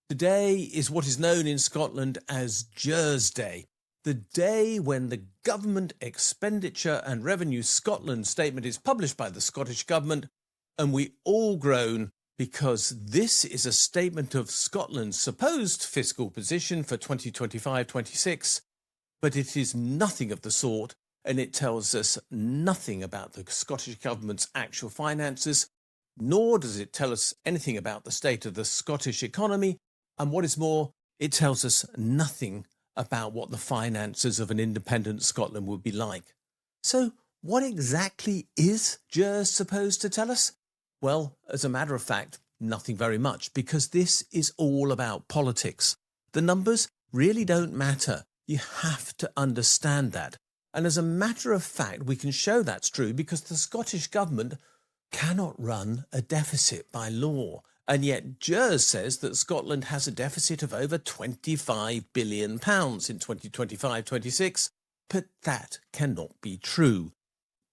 Today is what is known in Scotland as GERS Day, the day when the Government Expenditure and Revenue Scotland statement is published by the Scottish Government, and we all groan because this is a statement of Scotland's supposed fiscal position for 2025-26, but it is nothing of the sort, and it tells us nothing about the Scottish Government's actual finances, nor does it tell us anything about the state of the Scottish economy. And what is more, it tells us nothing about what the finances of an independent Scotland would be like. So what exactly is GERS supposed to tell us? Well, as a matter of fact, nothing very much, because this is all about politics. The numbers really don't matter. You have to understand that. And as a matter of fact, we can show that's true because the Scottish Government cannot run a deficit by law. And yet GERS says that Scotland has a deficit of over £25 billion in 2025-26, but that cannot be true.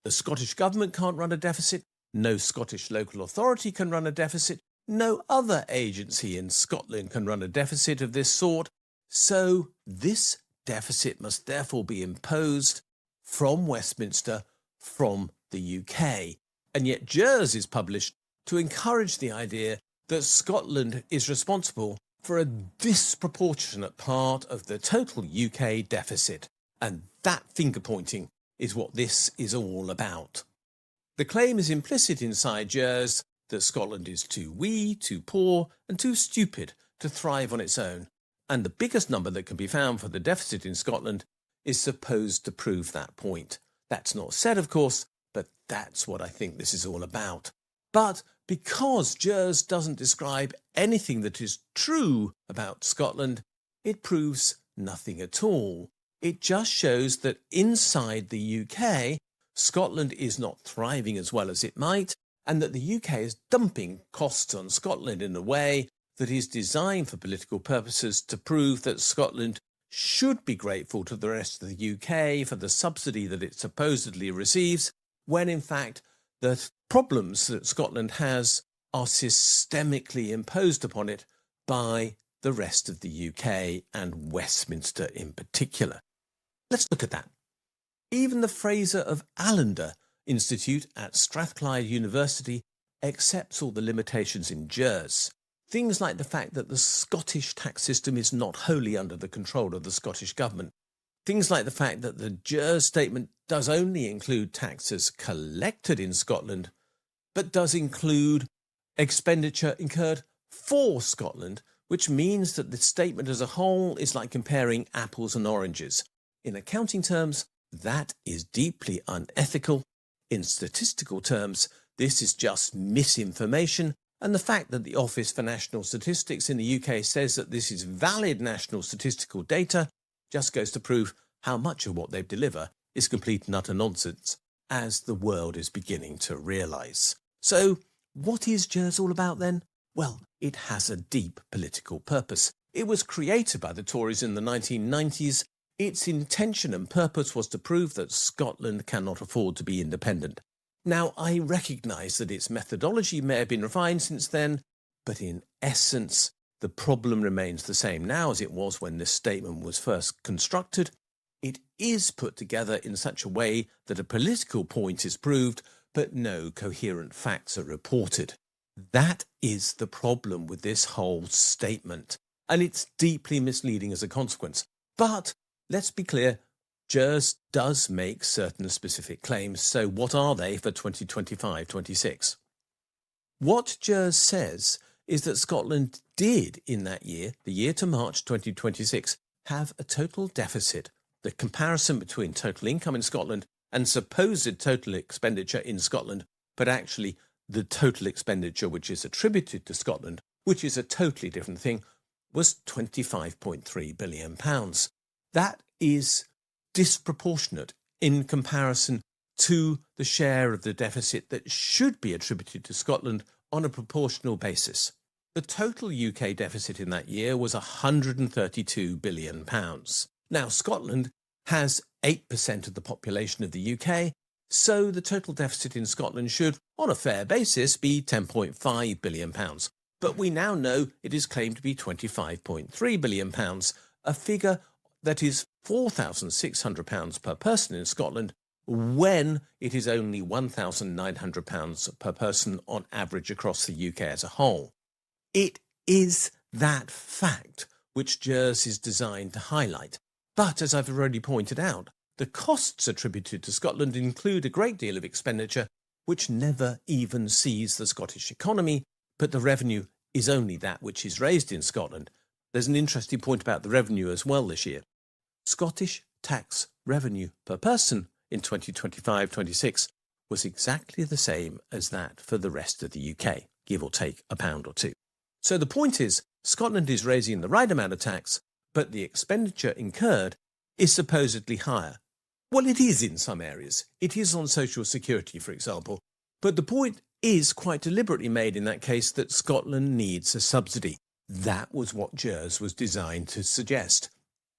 The Scottish Government can't run a deficit, no Scottish local authority can run a deficit, no other agency in Scotland can run a deficit of this sort, so this deficit must therefore be imposed from Westminster, from the UK. And yet GERS is published to encourage the idea that Scotland is responsible for a disproportionate part of the total UK deficit. And that finger-pointing is what this is all about. The claim is implicit inside GERS that Scotland is too wee, too poor, and too stupid to thrive on its own. And the biggest number that can be found for the deficit in Scotland is supposed to prove that point. That's not said, of course, but that's what I think this is all about. But because GERS doesn't describe anything that is true about Scotland, it proves nothing at all. It just shows that inside the UK, Scotland is not thriving as well as it might, and that the UK is dumping costs on Scotland in a way that is designed for political purposes to prove that Scotland should be grateful to the rest of the UK for the subsidy that it supposedly receives, when in fact the problems that Scotland has are systemically imposed upon it by the rest of the UK and Westminster in particular. Let's look at that. Even the Fraser of Allender Institute at Strathclyde University accepts all the limitations in GERS. Things like the fact that the Scottish tax system is not wholly under the control of the Scottish Government. Things like the fact that the GERS statement does only include taxes collected in Scotland, but does include expenditure incurred for Scotland, which means that the statement as a whole is like comparing apples and oranges. In accounting terms, that is deeply unethical. In statistical terms, this is just misinformation, and the fact that the Office for National Statistics in the UK says that this is valid national statistical data just goes to prove how much of what they deliver is complete and utter nonsense, as the world is beginning to realise. So, what is GERS all about then? Well, it has a deep political purpose. It was created by the Tories in the 1990s. Its intention and purpose was to prove that Scotland cannot afford to be independent. Now, I recognise that its methodology may have been refined since then, but in essence, the problem remains the same now as it was when this statement was first constructed. It is put together in such a way that a political point is proved, but no coherent facts are reported. That is the problem with this whole statement, and it's deeply misleading as a consequence. But let's be clear, GERS does make certain specific claims, so what are they for 2025-26? What GERS says is that Scotland did in that year, the year to March 2026, have a total deficit. The comparison between total income in Scotland and supposed total expenditure in Scotland, but actually the total expenditure which is attributed to Scotland, which is a totally different thing, was £25.3 billion. That is disproportionate in comparison to the share of the deficit that should be attributed to Scotland on a proportional basis. The total UK deficit in that year was £132 billion. Now, Scotland has 8% of the population of the UK, so the total deficit in Scotland should, on a fair basis, be £10.5 billion. but we now know it is claimed to be £25.3 billion, a figure that is £4,600 per person in Scotland, when it is only £1,900 per person on average across the UK as a whole. It is that fact which GERS is designed to highlight. But as I've already pointed out, the costs attributed to Scotland include a great deal of expenditure which never even sees the Scottish economy, but the revenue is only that which is raised in Scotland. There's an interesting point about the revenue as well this year. Scottish tax revenue per person in 2025-26 was exactly the same as that for the rest of the UK, give or take £1 or £2. So the point is, Scotland is raising the right amount of tax, but the expenditure incurred is supposedly higher. Well, it is in some areas. It is on social security, for example. But the point is quite deliberately made in that case that Scotland needs a subsidy. That was what GERS was designed to suggest.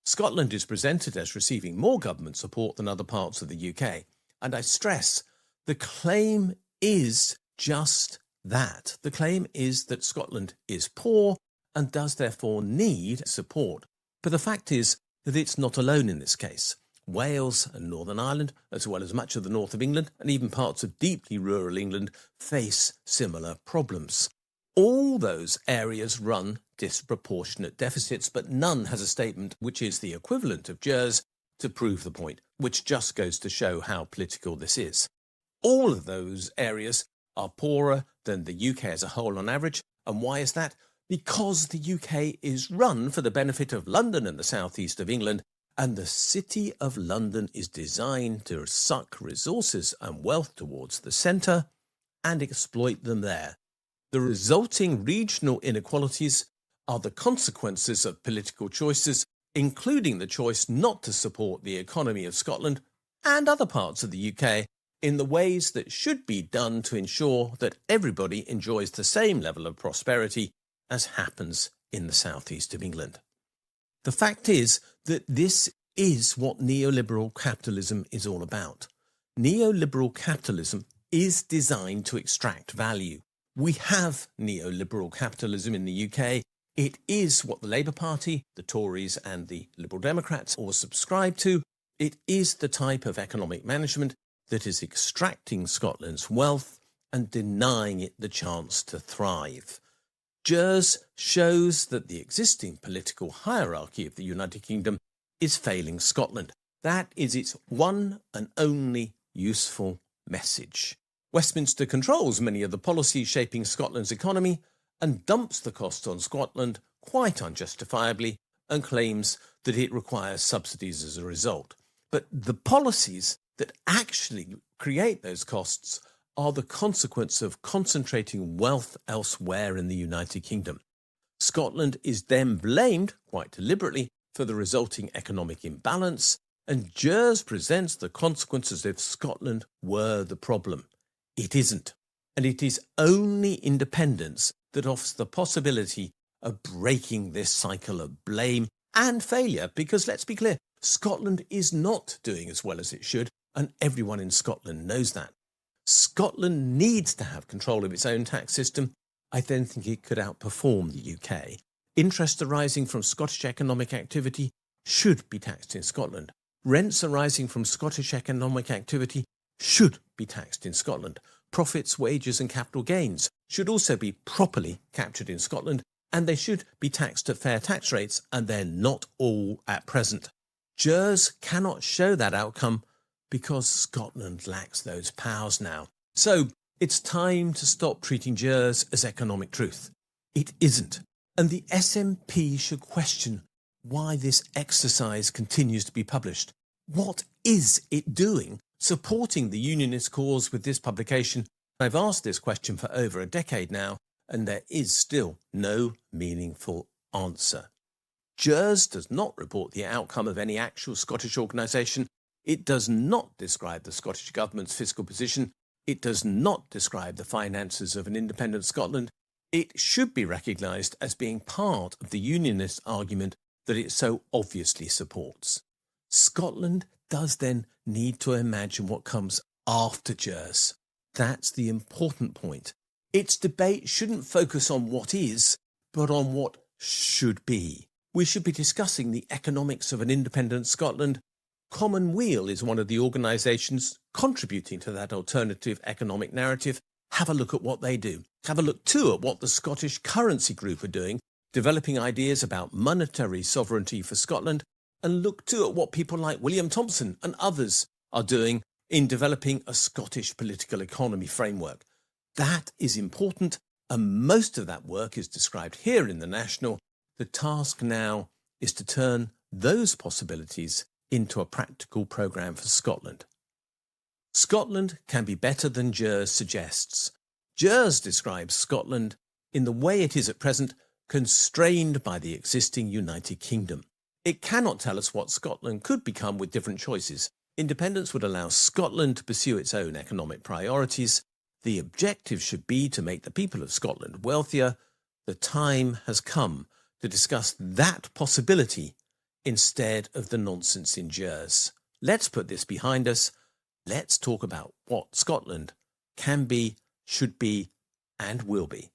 Scotland is presented as receiving more government support than other parts of the UK. And I stress, the claim is just that. The claim is that Scotland is poor and does therefore need support. But the fact is that it's not alone in this case. Wales and Northern Ireland, as well as much of the north of England and even parts of deeply rural England, face similar problems. All those areas run disproportionate deficits, but none has a statement which is the equivalent of GERS to prove the point, which just goes to show how political this is. All of those areas are poorer than the UK as a whole on average. And why is that? Because the UK is run for the benefit of London and the southeast of England, and the City of London is designed to suck resources and wealth towards the centre and exploit them there. The resulting regional inequalities are the consequences of political choices, including the choice not to support the economy of Scotland and other parts of the UK in the ways that should be done to ensure that everybody enjoys the same level of prosperity as happens in the southeast of England. The fact is that this is what neoliberal capitalism is all about. Neoliberal capitalism is designed to extract value. We have neoliberal capitalism in the UK. It is what the Labour Party, the Tories and the Liberal Democrats all subscribe to. It is the type of economic management that is extracting Scotland's wealth and denying it the chance to thrive. GERS shows that the existing political hierarchy of the United Kingdom is failing Scotland. That is its one and only useful message. Westminster controls many of the policies shaping Scotland's economy and dumps the cost on Scotland quite unjustifiably and claims that it requires subsidies as a result. But the policies that actually create those costs are the consequence of concentrating wealth elsewhere in the United Kingdom. Scotland is then blamed, quite deliberately, for the resulting economic imbalance, and GERS presents the consequences if Scotland were the problem. It isn't, and it is only independence that offers the possibility of breaking this cycle of blame and failure, because let's be clear, Scotland is not doing as well as it should, and everyone in Scotland knows that. Scotland needs to have control of its own tax system. I then think it could outperform the UK. Interest arising from Scottish economic activity should be taxed in Scotland. Rents arising from Scottish economic activity should be taxed in Scotland. Profits, wages and capital gains should also be properly captured in Scotland, and they should be taxed at fair tax rates, and they're not all at present. GERS cannot show that outcome because Scotland lacks those powers now. So it's time to stop treating GERS as economic truth. It isn't. And the SNP should question why this exercise continues to be published. What is it doing supporting the unionist cause with this publication? I've asked this question for over a decade now, and there is still no meaningful answer. GERS does not report the outcome of any actual Scottish organisation. It does not describe the Scottish Government's fiscal position. It does not describe the finances of an independent Scotland. It should be recognised as being part of the unionist argument that it so obviously supports. Scotland does then need to imagine what comes after GERS. That's the important point. Its debate shouldn't focus on what is, but on what should be. We should be discussing the economics of an independent Scotland. Commonweal is one of the organisations contributing to that alternative economic narrative. Have a look at what they do. Have a look too at what the Scottish Currency Group are doing, developing ideas about monetary sovereignty for Scotland, and look too at what people like William Thompson and others are doing in developing a Scottish political economy framework. That is important, and most of that work is described here in the National. The task now is to turn those possibilities into a practical programme for Scotland. Scotland can be better than GERS suggests. GERS describes Scotland in the way it is at present, constrained by the existing United Kingdom. It cannot tell us what Scotland could become with different choices. Independence would allow Scotland to pursue its own economic priorities. The objective should be to make the people of Scotland wealthier. The time has come to discuss that possibility instead of the nonsense in GERS. Let's put this behind us. Let's talk about what Scotland can be, should be, and will be.